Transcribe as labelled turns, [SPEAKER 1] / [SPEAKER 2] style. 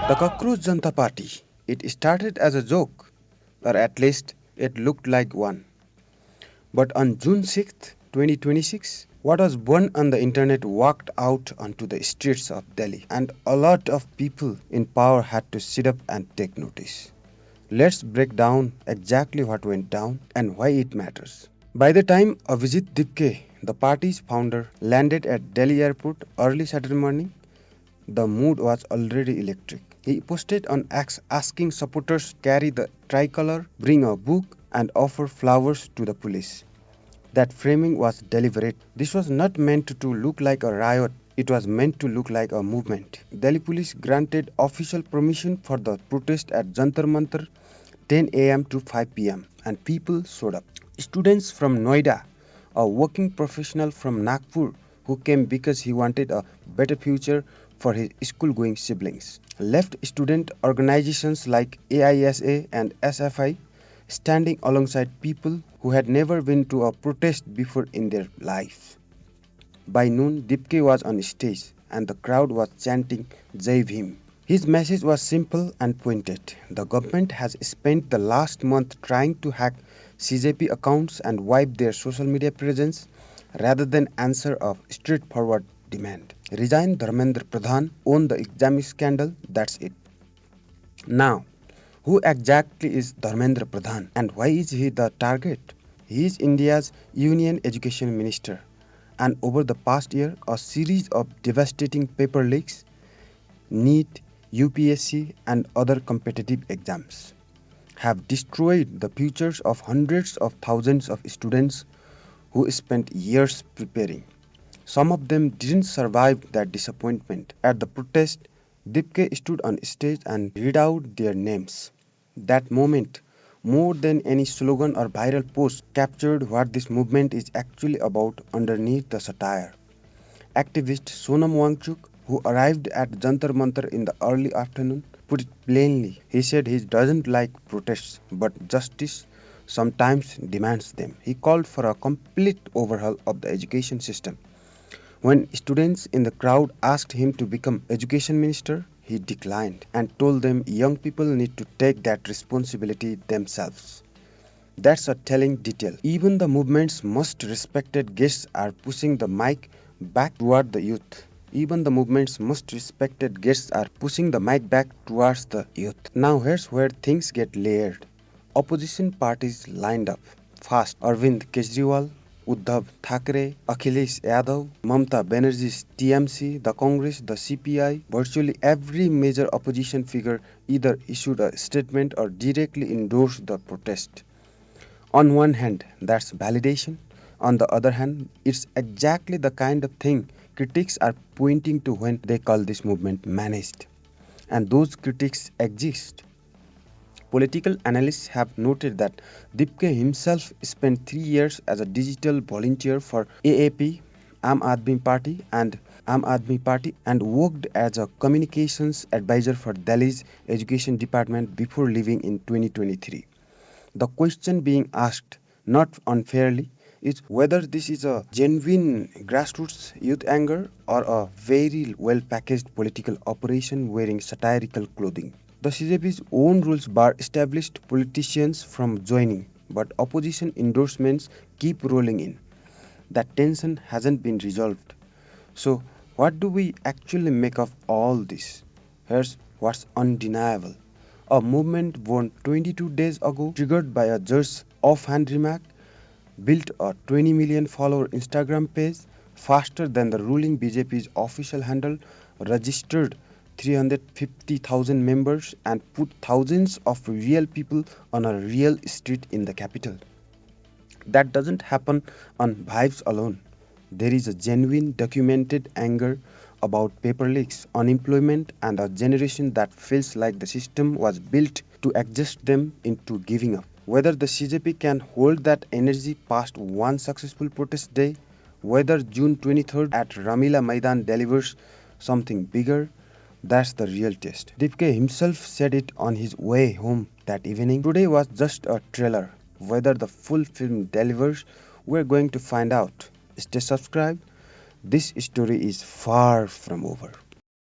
[SPEAKER 1] The Cockroach Janta Party. It started as a joke, or at least it looked like one. But on June 6th, 2026, what was born on the internet walked out onto the streets of Delhi, and a lot of people in power had to sit up and take notice. Let's break down exactly what went down and why it matters. By the time Abhijeet Dipke, the party's founder, landed at Delhi airport early Saturday morning, the mood was already electric. He posted on X asking supporters to carry the tricolor, bring a book, and offer flowers to the police. That framing was deliberate. This was not meant to look like a riot, it was meant to look like a movement. Delhi police granted official permission for the protest at Jantar Mantar 10 am to 5 pm, and people showed up. Students from Noida, a working professional from Nagpur who came because he wanted a better future for his school going siblings. Left student organizations like AISA and SFI standing alongside people who had never been to a protest before in their lives. By noon, Dipke was on stage and the crowd was chanting Jai Bhim. His message was simple and pointed. The government has spent the last month trying to hack CJP accounts and wipe their social media presence rather than answer a straightforward demand. Resign Dharmendra Pradhan, own the exam scandal, that's it. Now, who exactly is Dharmendra Pradhan and why is he the target? He is India's Union Education Minister, and over the past year, a series of devastating paper leaks, NEET, UPSC, and other competitive exams have destroyed the futures of hundreds of thousands of students who spent years preparing. Some of them didn't survive that disappointment. At the protest, Dipke stood on stage and read out their names. That moment, more than any slogan or viral post, captured what this movement is actually about underneath the satire. Activist Sonam Wangchuk, who arrived at Jantar Mantar in the early afternoon, put it plainly. He said he doesn't like protests, but justice sometimes demands them. He called for a complete overhaul of the education system. When students in the crowd asked him to become education minister, he declined and told them young people need to take that responsibility themselves. That's a telling detail. Even the movement's most respected guests are pushing the mic back toward the youth. Even the movement's most respected guests are pushing the mic back towards the youth. Now here's where things get layered. Opposition parties lined up fast. Arvind Kejriwal, Uddhav Thackeray, Akhilesh Yadav, Mamta Banerjee's TMC, the Congress, the CPI, virtually every major opposition figure either issued a statement or directly endorsed the protest. On one hand, that's validation. On the other hand, it's exactly the kind of thing critics are pointing to when they call this movement managed. And those critics exist. Political analysts have noted that Dipke himself spent 3 years as a digital volunteer for AAP, Aam Aadmi Party, and worked as a communications advisor for Delhi's education department before leaving in 2023. The question being asked, not unfairly, is whether this is a genuine grassroots youth anger or a very well packaged political operation wearing satirical clothing. The CJP's own rules bar established politicians from joining, but opposition endorsements keep rolling in. That tension hasn't been resolved. So, what do we actually make of all this? Here's what's undeniable. A movement born 22 days ago, triggered by a judge's offhand remark, built a 20 million follower Instagram page faster than the ruling BJP's official handle, registered 350,000 members, and put thousands of real people on a real street in the capital. That doesn't happen on vibes alone. There is a genuine documented anger about paper leaks, unemployment, and a generation that feels like the system was built to adjust them into giving up. Whether the CJP can hold that energy past one successful protest day, whether June 23rd at Ramila Maidan delivers something bigger, that's the real test. Dipke himself said it on his way home that evening. Today was just a trailer. Whether the full film delivers, we're going to find out. Stay subscribed. This story is far from over.